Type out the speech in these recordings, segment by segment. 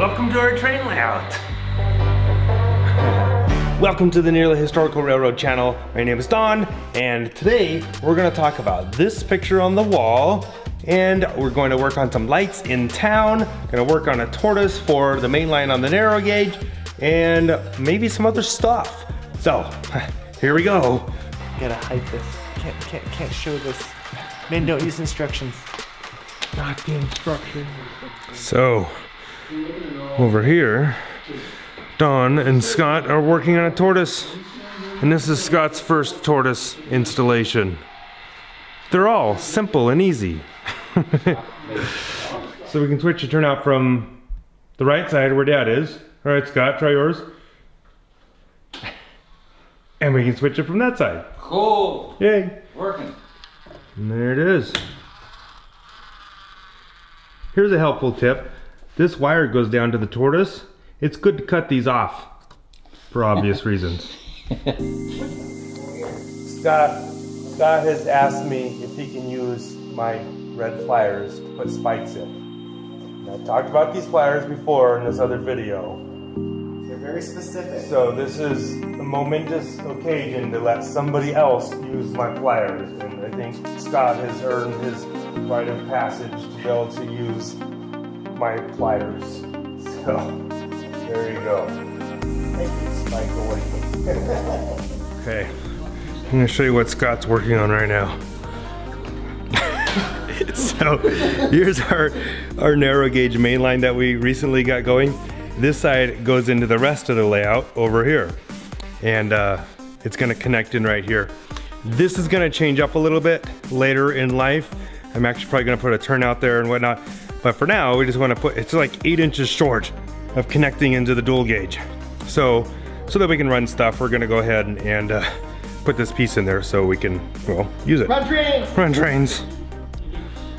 Welcome to our train layout. Welcome to the Nearly Historical Railroad channel. My name is Don, and today we're gonna talk about this picture on the wall, and we're going to work on some lights in town, gonna work on a tortoise for the main line on the narrow gauge, and maybe some other stuff. So, here we go. Gotta hide this. Can't show this. Men don't use instructions. Not the instructions. So, over here, Don and Scott are working on a tortoise, and this is Scott's first tortoise installation. They're all simple and easy. So we can switch the turnout from the right side where Dad is. All right, Scott, try yours. And we can switch it from that side. Cool. Yay. Working. And there it is. Here's a helpful tip. This wire goes down to the tortoise. It's good to cut these off for obvious reasons. Scott has asked me if he can use my red pliers to put spikes in. And I've talked about these pliers before in this other video. They're very specific. So this is a momentous occasion to let somebody else use my pliers. And I think Scott has earned his rite of passage to be able to use my pliers. So, there you go. Make it spike away. Okay, I'm gonna show you what Scott's working on right now. So, here's our narrow gauge main line that we recently got going. This side goes into the rest of the layout over here. And it's gonna connect in right here. This is gonna change up a little bit later in life. I'm actually probably gonna put a turnout there and whatnot. But for now, we just wanna put, it's like 8 inches short of connecting into the dual gauge. So that we can run stuff, we're gonna go ahead and put this piece in there so we can, well, use it. Run trains! Run trains.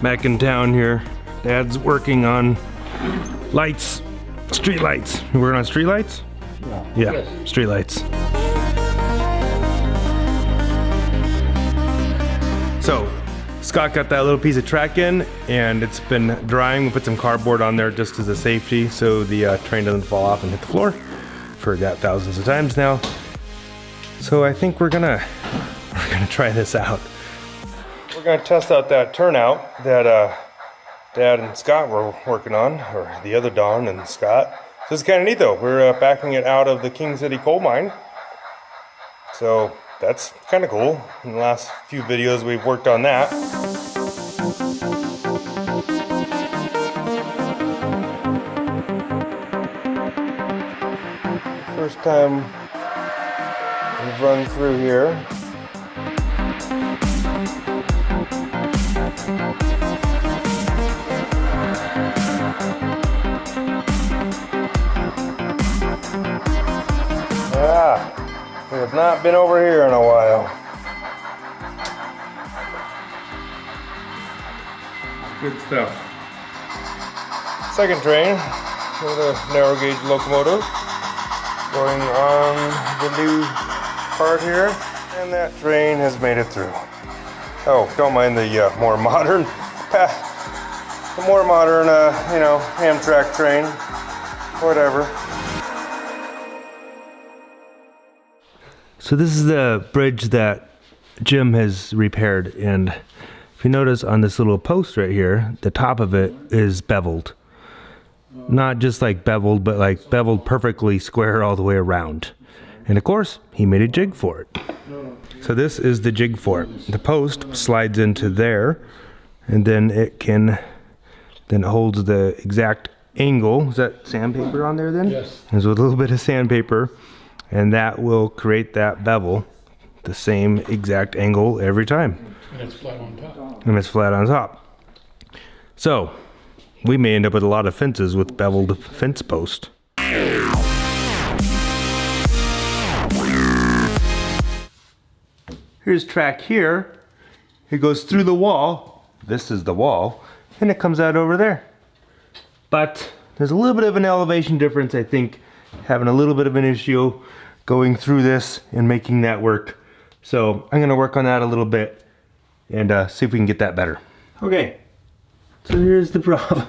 Back in town here, Dad's working on lights, street lights. You working on street lights? Yeah, yes. Street lights. So, Scott got that little piece of track in, and it's been drying. We put some cardboard on there just as a safety so the train doesn't fall off and hit the floor. I've heard that thousands of times now. So I think we're gonna try this out. We're gonna test out that turnout that Dad and Scott were working on, or the other Don and Scott. So it's kind of neat though. We're backing it out of the King City coal mine. So that's kind of cool. In the last few videos we've worked on that. First time we've run through here. We have not been over here in a while. Good stuff. Second train with a narrow gauge locomotive going on the new part here, and that train has made it through. Oh, don't mind the more modern, Amtrak train, whatever. So this is the bridge that Jim has repaired, and if you notice on this little post right here, the top of it is beveled. Not just like beveled, but like beveled perfectly square all the way around. And of course, he made a jig for it. So this is the jig for it. The post slides into there, and then it holds the exact angle. Is that sandpaper on there then? Yes. There's a little bit of sandpaper. And that will create that bevel, the same exact angle every time. And it's flat on top. And it's flat on top. So, we may end up with a lot of fences with beveled fence post. Here's track here. It goes through the wall. This is the wall. And it comes out over there. But there's a little bit of an elevation difference, I think. Having a little bit of an issue going through this and making that work. So I'm gonna work on that a little bit and see if we can get that better. Okay, so here's the problem.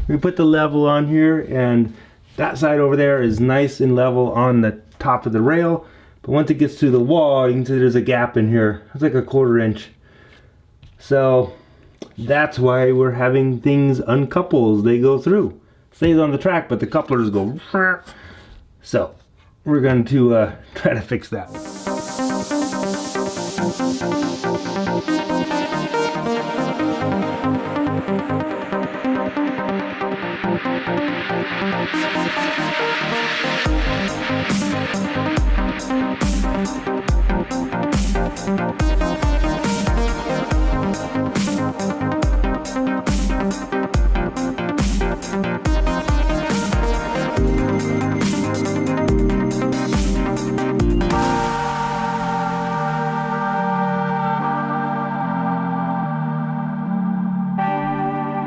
We put the level on here, and that side over there is nice and level on the top of the rail, but once it gets to the wall, you can see there's a gap in here. It's like a 1/4 inch. So that's why we're having things uncouple as they go through. Stays on the track, but the couplers go. So we're going to try to fix that.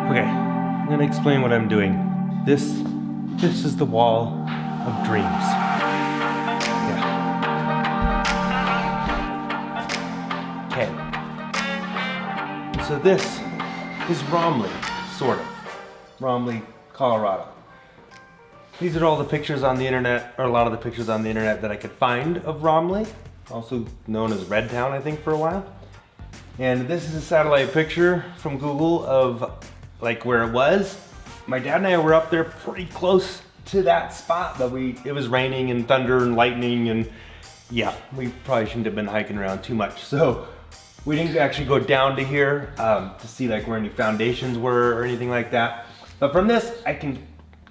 Okay, I'm gonna explain what I'm doing. This is the wall of dreams. Yeah. Okay. So this is Romley, sort of. Romley, Colorado. These are all the pictures on the internet, or a lot of the pictures on the internet that I could find of Romley, also known as Red Town, I think, for a while. And this is a satellite picture from Google of like where it was. My dad and I were up there pretty close to that spot, but it was raining and thunder and lightning, and yeah, we probably shouldn't have been hiking around too much. So we didn't actually go down to here to see like where any foundations were or anything like that. But from this, I can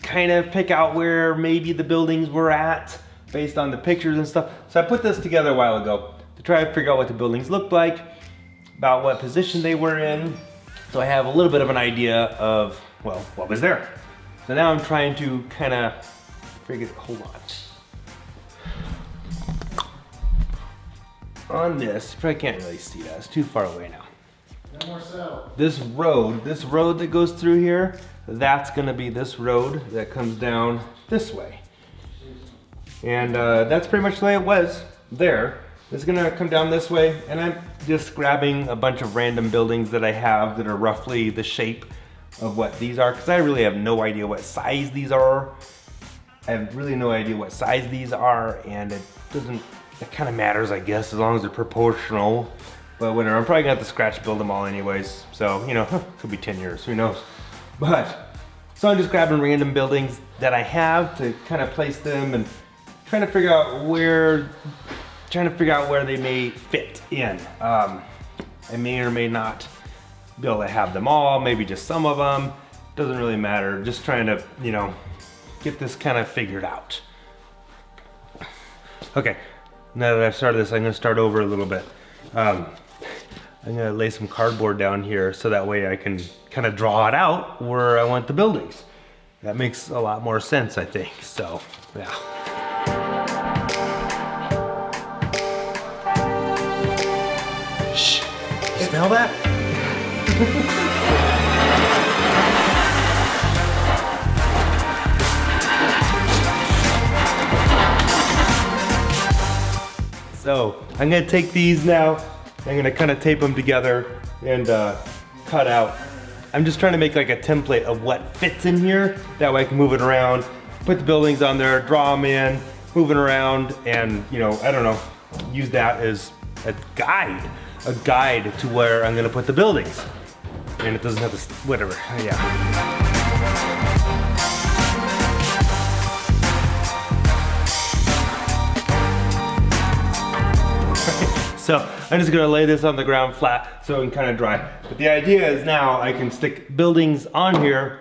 kind of pick out where maybe the buildings were at based on the pictures and stuff. So I put this together a while ago to try to figure out what the buildings looked like, about what position they were in. So I have a little bit of an idea of, well, what was there. So now I'm trying to kind of figure, hold on. On this, you probably can't really see that, it's too far away now. No more so. This road that goes through here, that's gonna be this road that comes down this way. And that's pretty much the way it was there. It's gonna come down this way, and I'm just grabbing a bunch of random buildings that I have that are roughly the shape of what these are, because I really have no idea what size these are. I have really no idea what size these are, and it kind of matters, I guess, as long as they're proportional. But whatever, I'm probably gonna have to scratch build them all anyways. So, you know, could be 10 years, who knows. But, so I'm just grabbing random buildings that I have to kind of place them and trying to figure out where they may fit in. I may or may not be able to have them all, maybe just some of them. Doesn't really matter. Just trying to, you know, get this kind of figured out. Okay, now that I've started this, I'm gonna start over a little bit. I'm gonna lay some cardboard down here so that way I can kind of draw it out where I want the buildings. That makes a lot more sense, I think. So, yeah. Shh, you smell that? So I'm gonna take these now, I'm gonna kind of tape them together and cut out. I'm just trying to make like a template of what fits in here. That way I can move it around, put the buildings on there, draw them in, move it around, and you know, I don't know, use that as a guide to where I'm gonna put the buildings. And it doesn't have to, whatever, yeah. So I'm just gonna lay this on the ground flat so it can kind of dry. But the idea is now I can stick buildings on here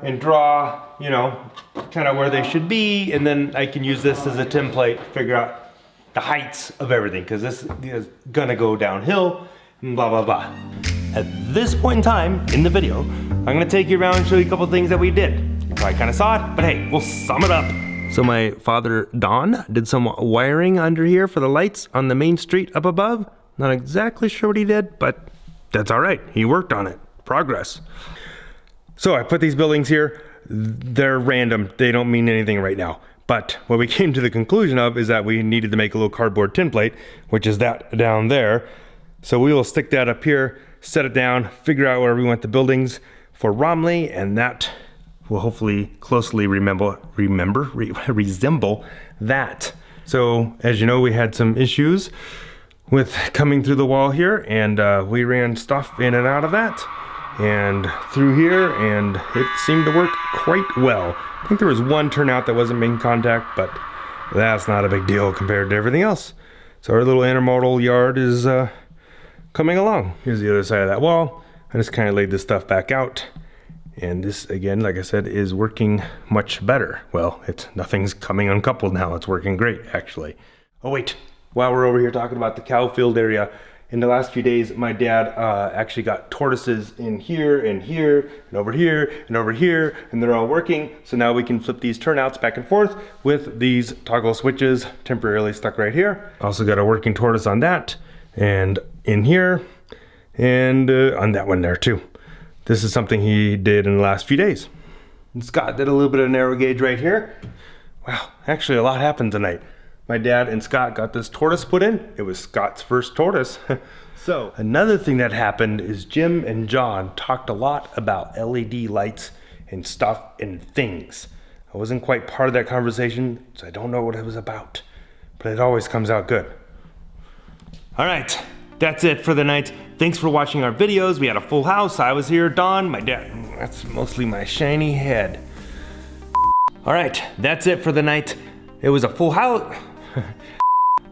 and draw, you know, kind of where they should be, and then I can use this as a template to figure out the heights of everything, because this is gonna go downhill and blah, blah, blah. At this point in time in the video, I'm gonna take you around and show you a couple things that we did. You probably kind of saw it, but hey, we'll sum it up. So my father, Don, did some wiring under here for the lights on the main street up above. Not exactly sure what he did, but that's all right. He worked on it. Progress. So I put these buildings here. They're random. They don't mean anything right now. But what we came to the conclusion of is that we needed to make a little cardboard template, which is that down there. So we will stick that up here, set it down, figure out where we want the buildings for Romley, and that will hopefully closely resemble that. So as you know, we had some issues with coming through the wall here, and we ran stuff in and out of that and through here, and it seemed to work quite well. I think there was one turnout that wasn't making contact, but that's not a big deal compared to everything else. So our little intermodal yard is coming along. Here's the other side of that wall. I just kind of laid this stuff back out, and this, again, like I said, is working much better. Well, nothing's coming uncoupled now. It's working great, actually. Oh wait, while we're over here talking about the cow field area, in the last few days, my dad actually got tortoises in here and here and over here and over here, and they're all working. So now we can flip these turnouts back and forth with these toggle switches temporarily stuck right here. Also got a working tortoise on that, and in here, and on that one there too. This is something he did in the last few days. And Scott did a little bit of narrow gauge right here. Wow, actually a lot happened tonight. My dad and Scott got this tortoise put in. It was Scott's first tortoise. So another thing that happened is Jim and John talked a lot about LED lights and stuff and things. I wasn't quite part of that conversation, so I don't know what it was about, but it always comes out good. All right, that's it for the night. Thanks for watching our videos. We had a full house. I was here, Don, my dad. That's mostly my shiny head. All right, that's it for the night. It was a full house.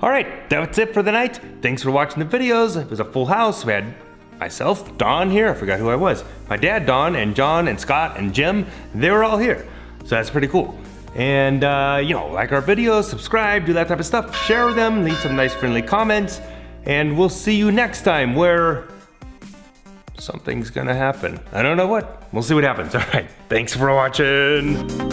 All right, that's it for the night. Thanks for watching the videos. It was a full house. We had myself, Don here. I forgot who I was. My dad, Don, and John, and Scott, and Jim. They were all here. So that's pretty cool. And, you know, like our videos, subscribe, do that type of stuff. Share them, leave some nice friendly comments. And we'll see you next time where something's gonna happen. I don't know what. We'll see what happens. All right, thanks for watching.